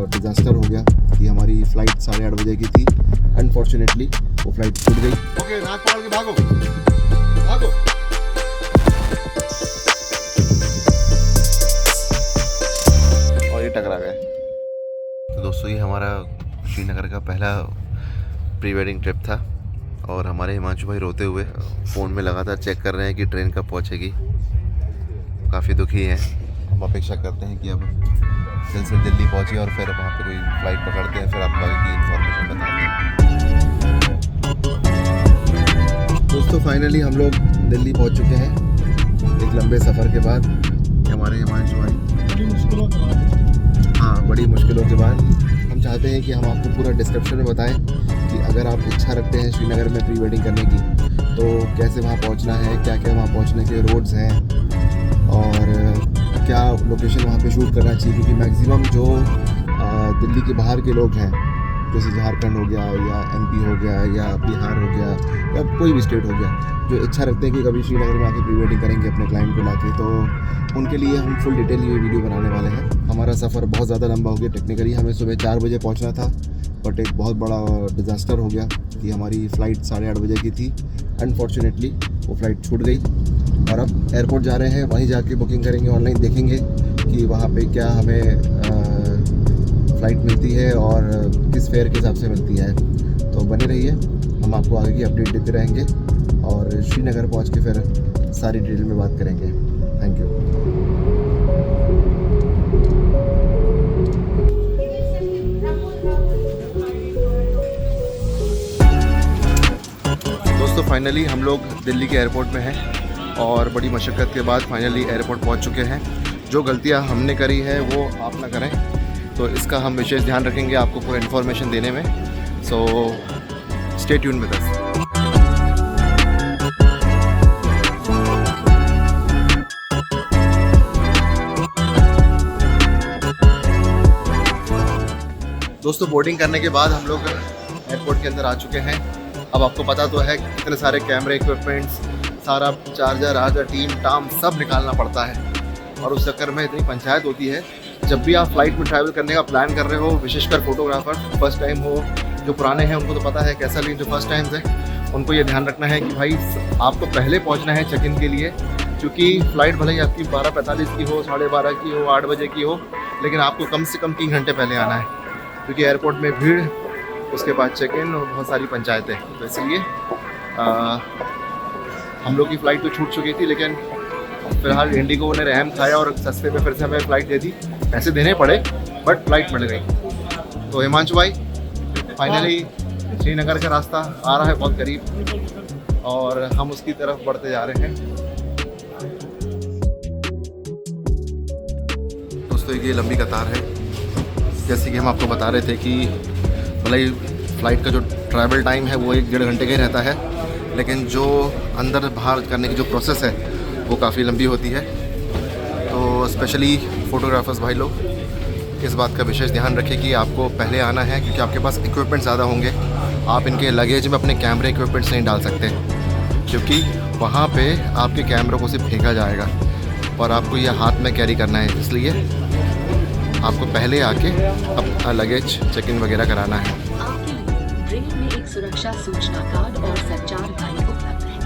Disaster हो गया कि हमारी फ़्लाइट 8:30 बजे की थी। अनफॉर्चुनेटली वो फ़्लाइट छूट गई। ओके, नाक पकड़ के भागो भागो। और ये टकरा गए। तो दोस्तों, ये हमारा श्रीनगर का पहला प्री वेडिंग ट्रिप था और हमारे हिमांशु भाई रोते हुए फ़ोन में लगातार चेक कर रहे हैं कि ट्रेन कब पहुंचेगी। काफ़ी दुखी हैं। हम अपेक्षा करते हैं कि अब जल्द से दिल्ली पहुंचे और फिर वहाँ पे कोई फ़्लाइट पकड़ते हैं, फिर आपको आगे की इन्फॉर्मेशन बताते हैं। दोस्तों, फाइनली हम लोग दिल्ली पहुंच चुके हैं एक लंबे सफ़र के बाद। हमारे हिमांशु भाई बड़ी मुश्किलों के बाद हम चाहते हैं कि हम आपको पूरा डिस्क्रिप्शन में बताएं कि अगर आप इच्छा रखते हैं श्रीनगर में प्री वेडिंग करने की तो कैसे वहाँ पहुँचना है, क्या क्या वहाँ पहुँचने के रोड्स हैं और क्या लोकेशन वहाँ पे शूट करना चाहिए। क्योंकि मैक्सिमम जो दिल्ली के बाहर के लोग हैं, जैसे झारखंड हो गया या एमपी हो गया या बिहार हो गया या कोई भी स्टेट हो गया, जो इच्छा रखते हैं कि कभी श्रीनगर में आके प्री वेडिंग करेंगे अपने क्लाइंट को लाके, तो उनके लिए हम फुल डिटेल ये वीडियो बनाने वाले हैं। हमारा सफ़र बहुत ज़्यादा लंबा हो गया। टेक्निकली हमें सुबह 4 बजे पहुँचना था, बट एक बहुत बड़ा डिज़ास्टर हो गया कि हमारी फ़्लाइट 8:30 बजे की थी। अनफॉर्चुनेटली वो फ़्लाइट छूट गई और अब एयरपोर्ट जा रहे हैं, वहीं जाके बुकिंग करेंगे, ऑनलाइन देखेंगे कि वहाँ पे क्या हमें फ़्लाइट मिलती है और किस फेयर के हिसाब से मिलती है। तो बने रहिए, हम आपको आगे की अपडेट देते रहेंगे और श्रीनगर पहुँच के फिर सारी डिटेल में बात करेंगे। Thank you. दोस्तों, फाइनली हम लोग दिल्ली के एयरपोर्ट में हैं और बड़ी मशक्क़त के बाद फाइनली एयरपोर्ट पहुंच चुके हैं। जो गलतियां हमने करी है वो आप ना करें, तो इसका हम विशेष ध्यान रखेंगे आपको पूरा इन्फॉर्मेशन देने में। So stay tune with us. दोस्तों, बोर्डिंग करने के बाद हम लोग एयरपोर्ट के अंदर आ चुके हैं। अब आपको पता तो है कितने सारे कैमरे, इक्विपमेंट्स, सारा चार्जर, टीम टाम सब निकालना पड़ता है और उस चक्कर में इतनी पंचायत होती है। जब भी आप फ्लाइट में ट्रैवल करने का प्लान कर रहे हो, विशेषकर फोटोग्राफर फर्स्ट टाइम हो, जो पुराने हैं उनको तो पता है कैसा, लेकिन जो फर्स्ट टाइम्स है उनको ये ध्यान रखना है कि भाई आपको पहले पहुंचना है चेक इन के लिए। क्योंकि फ़्लाइट भले ही आपकी 12:45 की हो, 12:30 की हो, 8 बजे की हो, लेकिन आपको कम से कम 3 घंटे पहले आना है, क्योंकि एयरपोर्ट में भीड़, उसके बाद चेक इन और बहुत सारी पंचायतें। तो इसलिए हम लोग की फ़्लाइट तो छूट चुकी थी, लेकिन फिलहाल इंडिगो ने रहम खाया और सस्ते में फिर से हमें फ़्लाइट दे दी। पैसे देने पड़े बट फ़्लाइट मिल गई। तो हिमांशु भाई, फाइनली श्रीनगर का रास्ता आ रहा है बहुत करीब और हम उसकी तरफ बढ़ते जा रहे हैं। दोस्तों, ये लंबी कतार है। जैसे कि हम आपको बता रहे थे कि भले ही फ़्लाइट का जो ट्रैवल टाइम है वो 1-1.5 घंटे का ही रहता है, लेकिन जो अंदर बाहर करने की जो प्रोसेस है वो काफ़ी लंबी होती है। तो स्पेशली फ़ोटोग्राफर्स भाई लोग इस बात का विशेष ध्यान रखें कि आपको पहले आना है, क्योंकि आपके पास इक्विपमेंट ज़्यादा होंगे। आप इनके लगेज में अपने कैमरे इक्विपमेंट्स नहीं डाल सकते, क्योंकि वहाँ पे आपके कैमरों को सिर्फ फेंका जाएगा और आपको यह हाथ में कैरी करना है। इसलिए आपको पहले आके अपना लगेज चेक इन वगैरह कराना है। ट्रेन में एक सुरक्षा सूचना कार्ड और संचार गाइड उपलब्ध है।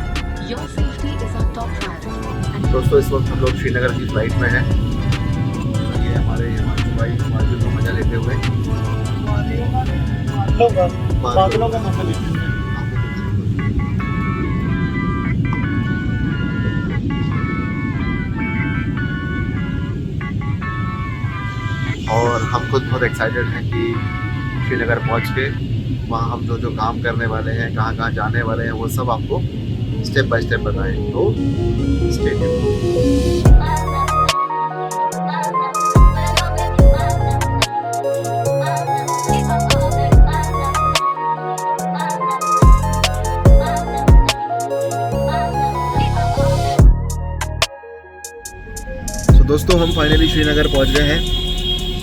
Your safety is our top priority. दोस्तों, इस वक्त हम लोग श्रीनगर की फ़्लाइट में हैं। ये हमारे हिमांशु भाई बादलों का मजा लेते हुए बादलों का मजा लेते हुए और हम खुद बहुत एक्साइटेड हैं कि श्रीनगर पहुंच के वहाँ हम जो काम करने वाले हैं, कहाँ कहाँ जाने वाले हैं, वो सब आपको स्टेप बाय स्टेप बताएं। तो स्टे ट्यून्ड। तो दोस्तों, हम फाइनली श्रीनगर पहुंच गए हैं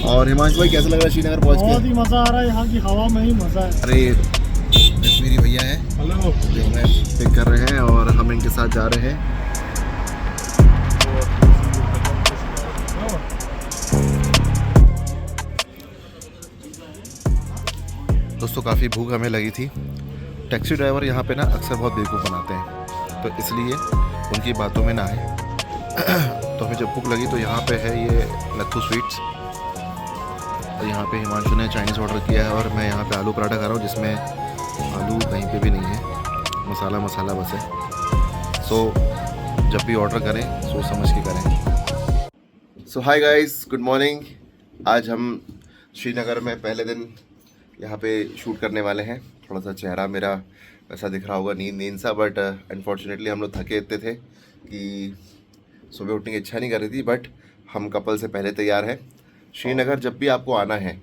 और हिमांशु भाई, कैसा लग रहा है श्रीनगर पहुंच के? बहुत ही मज़ा आ रहा है, यहाँ की हवा में ही मज़ा है। अरे, कश्मीरी भैया हैं जो हमें पिक कर रहे हैं और हम इनके साथ जा रहे हैं दोस्तों काफ़ी भूख हमें लगी थी। टैक्सी ड्राइवर यहाँ पे ना अक्सर बहुत बेवकूफ़ बनाते हैं, तो इसलिए उनकी बातों में ना आए। तो हमें जब भूख लगी तो यहाँ पे है ये नत्थू स्वीट्स, और यहाँ पे हिमांशु ने चाइनीज़ ऑर्डर किया है और मैं यहाँ पे आलू पराठा खा रहा हूँ जिसमें आलू कहीं पे भी नहीं है, मसाला मसाला बस है। सो जब भी ऑर्डर करें सोच समझ के करें। सो हाय गाइस, गुड मॉर्निंग। आज हम श्रीनगर में पहले दिन यहाँ पे शूट करने वाले हैं। थोड़ा सा चेहरा मेरा ऐसा दिख रहा होगा, नींद सा, बट अनफॉर्चुनेटली हम लोग थके इतने थे कि सुबह उठने की इच्छा नहीं कर रही थी। बट हम कपल से पहले तैयार हैं। श्रीनगर जब भी आपको आना है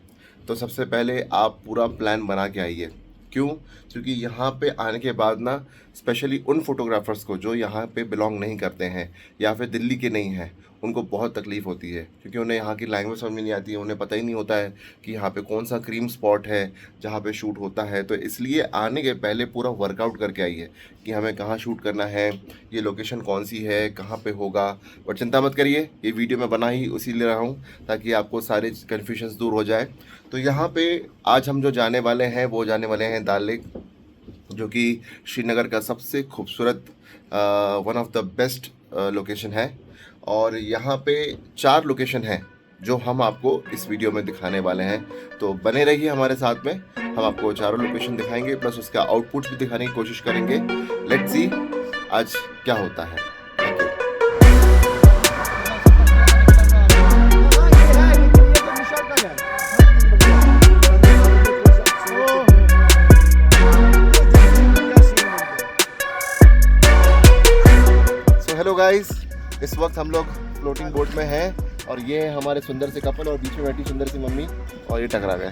तो सबसे पहले आप पूरा प्लान बना के आइए। क्यों? क्योंकि यहाँ पे आने के बाद ना स्पेशली उन फोटोग्राफर्स को जो यहाँ पे बिलोंग नहीं करते हैं या फिर दिल्ली के नहीं हैं, उनको बहुत तकलीफ़ होती है, क्योंकि उन्हें यहाँ की लैंग्वेज समझ में नहीं आती है। उन्हें पता ही नहीं होता है कि यहाँ पे कौन सा क्रीम स्पॉट है जहाँ पे शूट होता है। तो इसलिए आने के पहले पूरा वर्कआउट करके आइए कि हमें कहाँ शूट करना है, ये लोकेशन कौन सी है, कहाँ पे होगा। बट चिंता मत करिए, ये वीडियो मैं बना ही उसी ले रहा हूँ ताकि आपको सारे कन्फ्यूजन्स दूर हो जाए। तो यहाँ पे आज हम जो जाने वाले हैं वो जाने वाले हैं दाल लेक, जो कि श्रीनगर का सबसे खूबसूरत one of the best location है। और यहाँ पे 4 लोकेशन हैं जो हम आपको इस वीडियो में दिखाने वाले हैं। तो बने रहिए हमारे साथ में, हम आपको चारों लोकेशन दिखाएंगे, प्लस उसका आउटपुट भी दिखाने की कोशिश करेंगे। लेट्स सी आज क्या होता है। सो हेलो गाइस, इस वक्त हम लोग फ्लोटिंग बोट में हैं और ये है हमारे सुंदर से कपल और बीच में बैठी सुंदर सी मम्मी, और ये टकरा गए।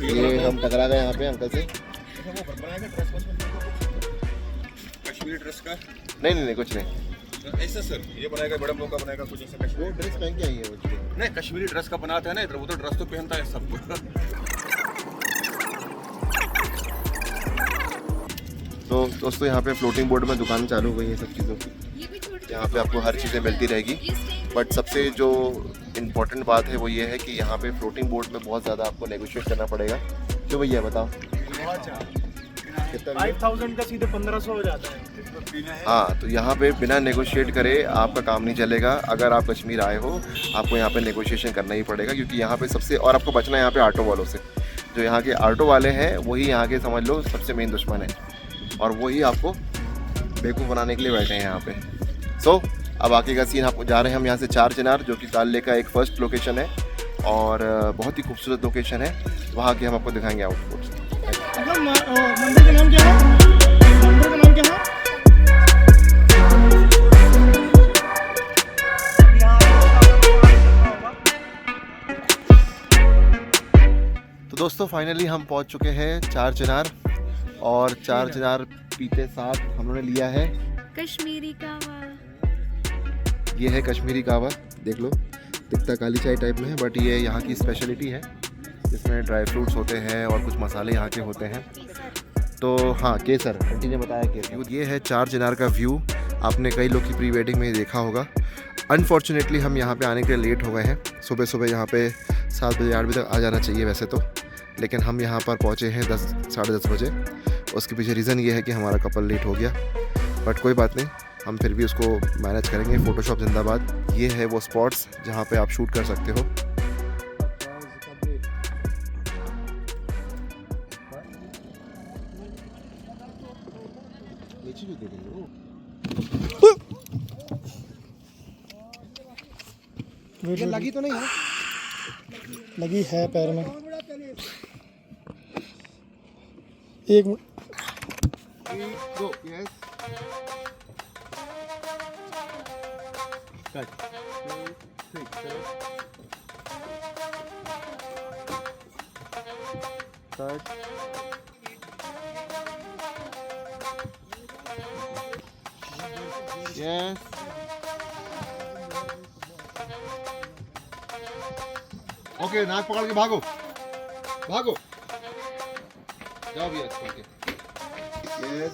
ये हम टकरा गए यहाँ पे अंकल से। कश्मीरी ड्रेस का नहीं कुछ नहीं ऐसा सर, ये बनाएगा बड़ा मौका बनाएगा कुछ ऐसा कश्मीरी वो ड्रेस पहन के आई है वो। नहीं, कश्मीरी ड्रेस का बनाता है ना, इधर वो तो ड्रेस तो पहनता है सबको। तो दोस्तों यहाँ पे फ्लोटिंग बोर्ड में दुकान चालू हुई है सब चीज़ों की। यहाँ पे आपको हर चीज़ें मिलती रहेगी, बट सबसे जो इम्पोर्टेंट बात है वो ये है कि यहाँ पे फ्लोटिंग बोर्ड में बहुत ज़्यादा आपको नेगोशिएट करना पड़ेगा। क्यों भैया बताओ? 5000 का सीधे 1500 हो जाता है। हाँ, तो यहाँ पे बिना नेगोशिएट करे आपका काम नहीं चलेगा। अगर आप कश्मीर आए हो आपको यहाँ पे नेगोशिएशन करना ही पड़ेगा, क्योंकि यहाँ पे सबसे, और आपको बचना है यहाँ पे ऑटो वालों से। जो यहाँ के ऑटो वाले हैं वही यहाँ के समझ लो सबसे मेन दुश्मन है, और वही आपको बेवकूफ़ बनाने के लिए बैठे हैं यहाँ पे। सो अब आगे का सीन आपको जा रहे हैं हम यहाँ से 4 चिनार, जो कि दाल लेक का एक फर्स्ट लोकेशन है और बहुत ही खूबसूरत लोकेशन है। वहाँ के हम आपको दिखाएंगे आउटपुट। मंदिर का नाम क्या है? मंदिर का नाम क्या है? तो दोस्तों फाइनली हम पहुँच चुके हैं 4 चिनार, और 4 चिनार पीते साथ हम लोगों ने लिया है कश्मीरी कावा। ये है कश्मीरी कावा, देख लो, दिखता काली चाय टाइप में है, बट ये यहाँ की स्पेशलिटी है। इसमें ड्राई फ्रूट्स होते हैं और कुछ मसाले यहाँ के होते हैं। तो हाँ, केसर, आंटी ने बताया केसर। ये है 4 चिनार का व्यू। आपने कई लोग की प्री वेडिंग में देखा होगा। अनफॉर्चुनेटली हम यहाँ पे आने के लिए लेट हो गए हैं। सुबह सुबह यहाँ पे 7 बजे 8 बजे तक आ जाना चाहिए वैसे तो, लेकिन हम यहाँ पर पहुँचे हैं 10 साढ़े 10 बजे। उसके पीछे रीज़न ये है कि हमारा कपल लेट हो गया, बट कोई बात नहीं, हम फिर भी उसको मैनेज करेंगे। फ़ोटोशॉप जिंदाबाद। ये है वो स्पॉट्स जहाँ पे आप शूट कर सकते हो। ये लगी तो नहीं है? लगी है पैर में। एक मिनट। Yes. ओके, नाक पकड़ के भागो, भागो, जाओ भैया। Okay, yes.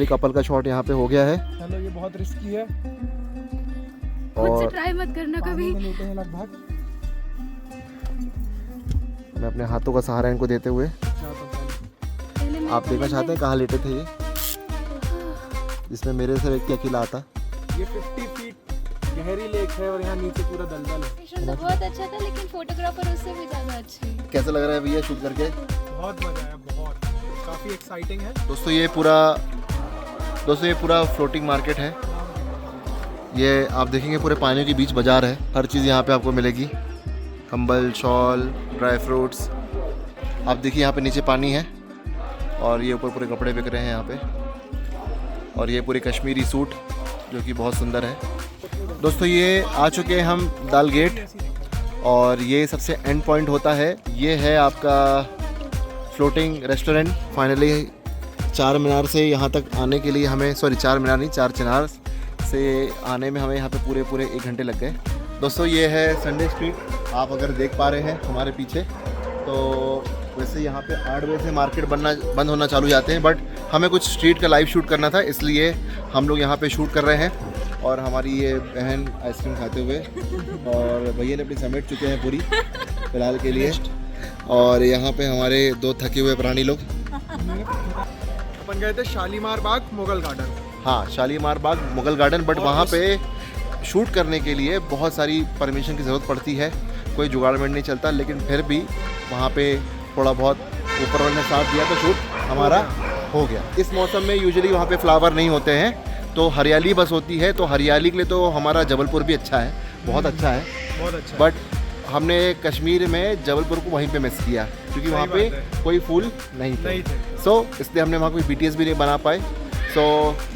कपल का शॉट यहाँ पे हो गया है। चलो ये बहुत रिस्की है, मुझसे और ट्राई मत करना कभी। पानी में लेटे हैं लगभग। मैं अपने हाथों का सहारा इनको देते हुए, पहले मैं- आप देखना चाहते हैं कहाँ लेटे थे ये, जिसमें मेरे से व्यक्ति अकेला आता। ये 50 फीट गहरी लेक है और यहाँ नीचे पूरा दलदल है। लोकेशन तो बहुत अच्छा था, लेकिन फोटोग्राफर उससे भी ज्यादा अच्छे। कैसा लग रहा है भैया शूट करके? बहुत मजा आया, बहुत, काफी एक्साइटिंग है। दोस्तों ये पूरा फ्लोटिंग मार्केट है। ये आप देखेंगे पूरे पानी के बीच बाजार है, हर चीज़ यहाँ पे आपको मिलेगी, कंबल, शॉल, ड्राई फ्रूट्स। आप देखिए यहाँ पे नीचे पानी है और ये ऊपर पूरे कपड़े बिक रहे हैं यहाँ पे, और ये पूरे कश्मीरी सूट जो कि बहुत सुंदर है। दोस्तों ये आ चुके हैं हम दाल गेट, और ये सबसे एंड पॉइंट होता है। ये है आपका फ्लोटिंग रेस्टोरेंट। फाइनली चार मीनार से यहाँ तक आने के लिए हमें, चार मीनार नहीं, चार चिनार से आने में हमें यहाँ पे पूरे 1 घंटे लग गए। दोस्तों ये है संडे स्ट्रीट, आप अगर देख पा रहे हैं हमारे पीछे, तो वैसे यहाँ पे 8 बजे से मार्केट बंद होना चालू जाते हैं, बट हमें कुछ स्ट्रीट का लाइव शूट करना था, इसलिए हम लोग यहाँ पे शूट कर रहे हैं। और हमारी ये बहन आइसक्रीम खाते हुए, और भैया ने अपनी समेट चुके हैं पूरी फिलहाल के लिए। और यहाँ पे हमारे 2 थके हुए प्राणी लोग। अपन गए थे शालीमार बाग मुगल गार्डन। हाँ, शालीमार बाग मुगल गार्डन, बट वहाँ पे शूट करने के लिए बहुत सारी परमिशन की ज़रूरत पड़ती है, कोई जुगाड़मेंट नहीं चलता, लेकिन फिर भी वहाँ पे थोड़ा बहुत ऊपर वाले ने साथ दिया तो शूट हमारा हो गया। इस मौसम में यूजुअली वहाँ पे फ्लावर नहीं होते हैं, तो हरियाली बस होती है, तो हरियाली के लिए तो हमारा जबलपुर भी अच्छा है, बहुत अच्छा है। बहुत अच्छा। बट हमने कश्मीर में जबलपुर को वहीं पे मिस किया, क्योंकि वहाँ पे कोई फूल नहीं थे। सो इसलिए हमने वहाँ कोई BTS भी नहीं बना पाए। सो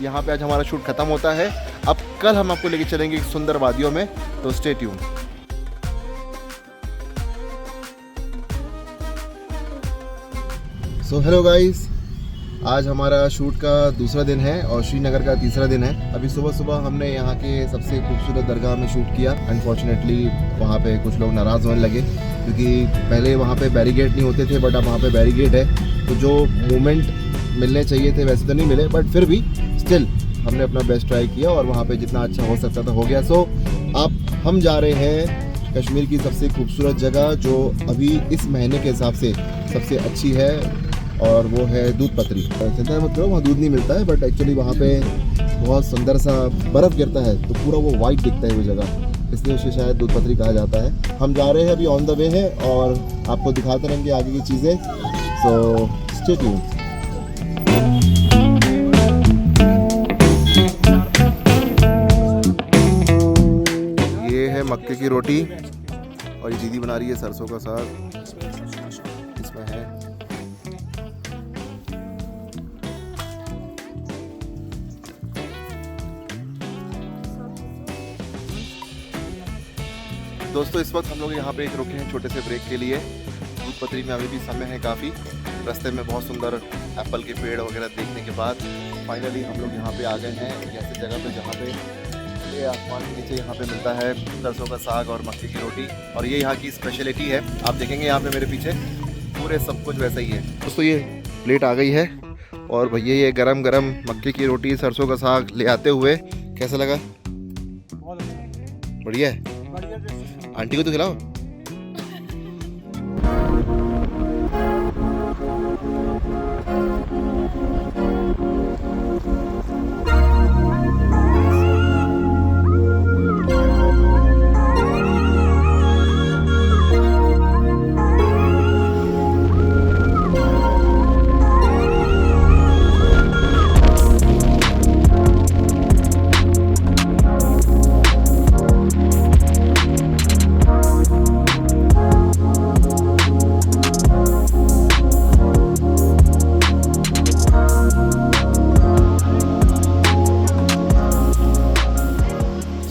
यहाँ पे आज हमारा शूट ख़त्म होता है। अब कल हम आपको लेके चलेंगे एक सुंदर वादियों में, तो stay tune. So hello guys, आज हमारा शूट का दूसरा दिन है और श्रीनगर का तीसरा दिन है। अभी सुबह हमने यहाँ के सबसे खूबसूरत दरगाह में शूट किया। अनफॉर्चुनेटली वहाँ पे कुछ लोग नाराज़ होने लगे, क्योंकि पहले वहाँ पे बैरिकेड नहीं होते थे, बट अब वहाँ पे बैरिकेड है, तो जो मोमेंट मिलने चाहिए थे वैसे तो नहीं मिले, बट फिर भी स्टिल हमने अपना बेस्ट ट्राई किया और वहाँ पे जितना अच्छा हो सकता था हो गया। सो अब हम जा रहे हैं कश्मीर की सबसे खूबसूरत जगह, जो अभी इस महीने के हिसाब से सबसे अच्छी है, और वो है दूध पत्री। चिंता मत करो, वहाँ दूध नहीं मिलता है, बट एक्चुअली वहाँ पे बहुत सुंदर सा बर्फ़ गिरता है, तो पूरा वो वाइट दिखता है वो जगह, इसलिए उसे शायद दूध पत्री कहा जाता है। हम जा रहे हैं, अभी ऑन द वे है, और आपको दिखाते रहेंगे आगे की चीज़ें। So stay tuned. ये है मक्के की रोटी, और ये दीदी बना रही है सरसों का साग, इसमें है दोस्तों। इस वक्त हम लोग यहाँ पे एक रुके हैं छोटे से ब्रेक के लिए। दूध पत्री में अभी भी समय है काफ़ी। रास्ते में बहुत सुंदर एप्पल के पेड़ वगैरह देखने के बाद फाइनली हम लोग यहाँ पे आ गए हैं, एक ऐसी जगह पे जहाँ पे ये आसमान के नीचे यहाँ पे मिलता है सरसों का साग और मक्के की रोटी, और ये यहाँ की स्पेशलिटी है। आप देखेंगे यहाँ पे मेरे पीछे पूरे सब कुछ वैसा ही है। दोस्तों ये प्लेट आ गई है, और भैया ये गरम गरम मक्के की रोटी सरसों का साग ले आते हुए, कैसा लगा? बढ़िया है। आंटी को तो खिलाओ।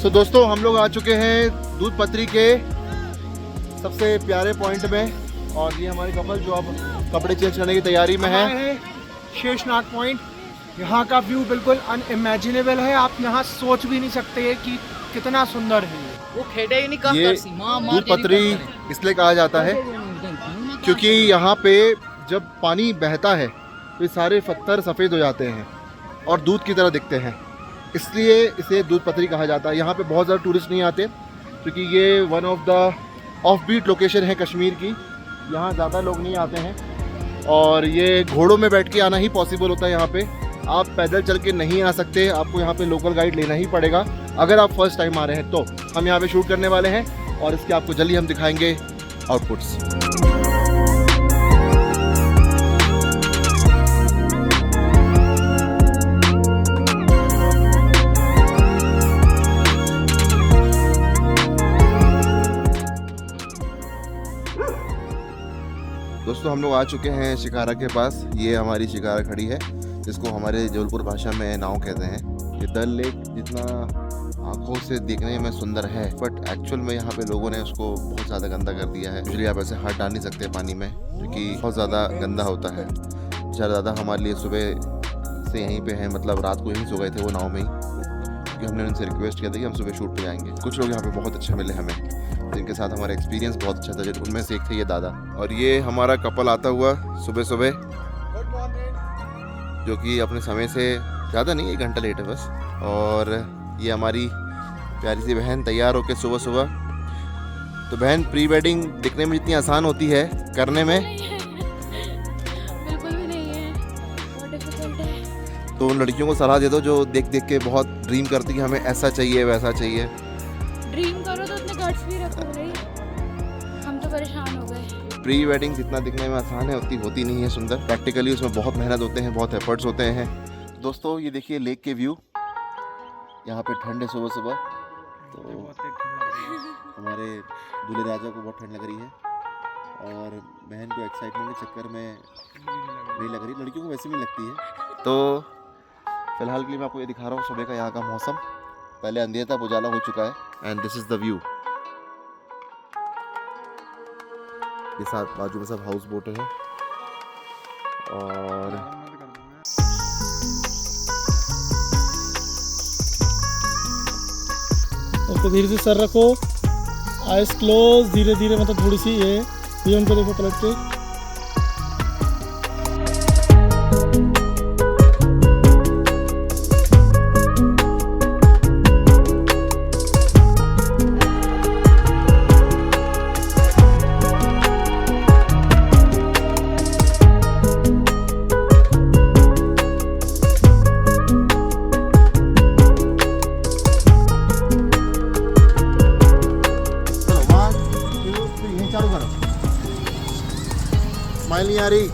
तो दोस्तों हम लोग आ चुके हैं दूध पत्री के सबसे प्यारे पॉइंट में, और ये हमारी कपल जो अब कपड़े चेंज करने की तैयारी में है। शेषनाग पॉइंट, यहाँ का व्यू बिल्कुल अनइमेजिनेबल है, आप यहाँ सोच भी नहीं सकते कि कितना सुंदर है। वो खेड़े ही नहीं ये दूध पत्री इसलिए कहा जाता है क्योंकि यहाँ पे जब पानी बहता है तो ये सारे पत्थर सफ़ेद हो जाते हैं, और दूध की तरह दिखते हैं, इसलिए इसे दूध पथरी कहा जाता है। यहाँ पे बहुत ज़्यादा टूरिस्ट नहीं आते क्योंकि ये one of the off beat location है कश्मीर की, यहाँ ज़्यादा लोग नहीं आते हैं और ये घोड़ों में बैठ के आना ही पॉसिबल होता है यहाँ पे। आप पैदल चल के नहीं आ सकते, आपको यहाँ पे लोकल गाइड लेना ही पड़ेगा अगर आप फर्स्ट टाइम आ रहे हैं। तो हम यहाँ पे शूट करने वाले हैं और इसके आपको जल्दी हम दिखाएंगे आउटपुट्स। दोस्तों हम लोग आ चुके हैं शिकारा के पास। ये हमारी शिकारा खड़ी है जिसको हमारे जबलपुर भाषा में नाव कहते हैं। ये डल लेक जितना आंखों से देखने में सुंदर है बट एक्चुअल में यहाँ पे लोगों ने उसको बहुत ज़्यादा गंदा कर दिया है। इसलिए आप ऐसे हाथ डाल नहीं सकते पानी में क्योंकि बहुत ज़्यादा गंदा होता है। ज़्यादा ज़्यादा हमारे लिए सुबह से यहीं पे हैं, मतलब रात को यहीं सो गए थे वो नाव में ही, क्योंकि हमने उनसे रिक्वेस्ट किया था कि हम सुबह शूट पे जाएंगे। कुछ लोग यहाँ पे बहुत अच्छे मिले हमें जिनके साथ हमारा एक्सपीरियंस बहुत अच्छा था। उनमें से एक थे ये दादा और ये हमारा कपल आता हुआ सुबह सुबह, जो कि अपने समय से ज़्यादा नहीं 1 घंटा लेट है बस। और ये हमारी प्यारी सी बहन तैयार होकर सुबह सुबह। तो बहन, प्री वेडिंग दिखने में जितनी आसान होती है करने में बिल्कुल भी नहीं है, बहुत डिफिकल्ट है। तो उन लड़कियों को सलाह दे दो जो देख देख के बहुत ड्रीम करती कि हमें ऐसा चाहिए वैसा चाहिए। ड्रीम करो तो उतने गट्स भी रखो भाई, हम तो परेशान हो गए। प्री वेडिंग जितना दिखने में आसान है उतनी होती नहीं है सुंदर। प्रैक्टिकली उसमें बहुत मेहनत होते हैं, बहुत एफर्ट्स होते हैं। दोस्तों ये देखिए लेक के व्यू, यहाँ पे ठंड है सुबह सुबह, तो हमारे दूल्हे राजा को बहुत ठंड लग रही है और बहन को एक्साइटमेंट के चक्कर में नहीं लग रही, लड़कियों को वैसे भी लगती है। तो फिलहाल के लिए मैं आपको ये दिखा रहा हूँ सुबह का यहाँ का मौसम। पहले अंधेरा था, उजाला हो चुका है and this is the view. ये साथ बाजू में सब हाउस बोट है और उसको धीरे से सर रखो, आइस क्लोज, धीरे धीरे मतलब थोड़ी सी ये उनको देखो पलट के। स्माइल नहीं आ रही।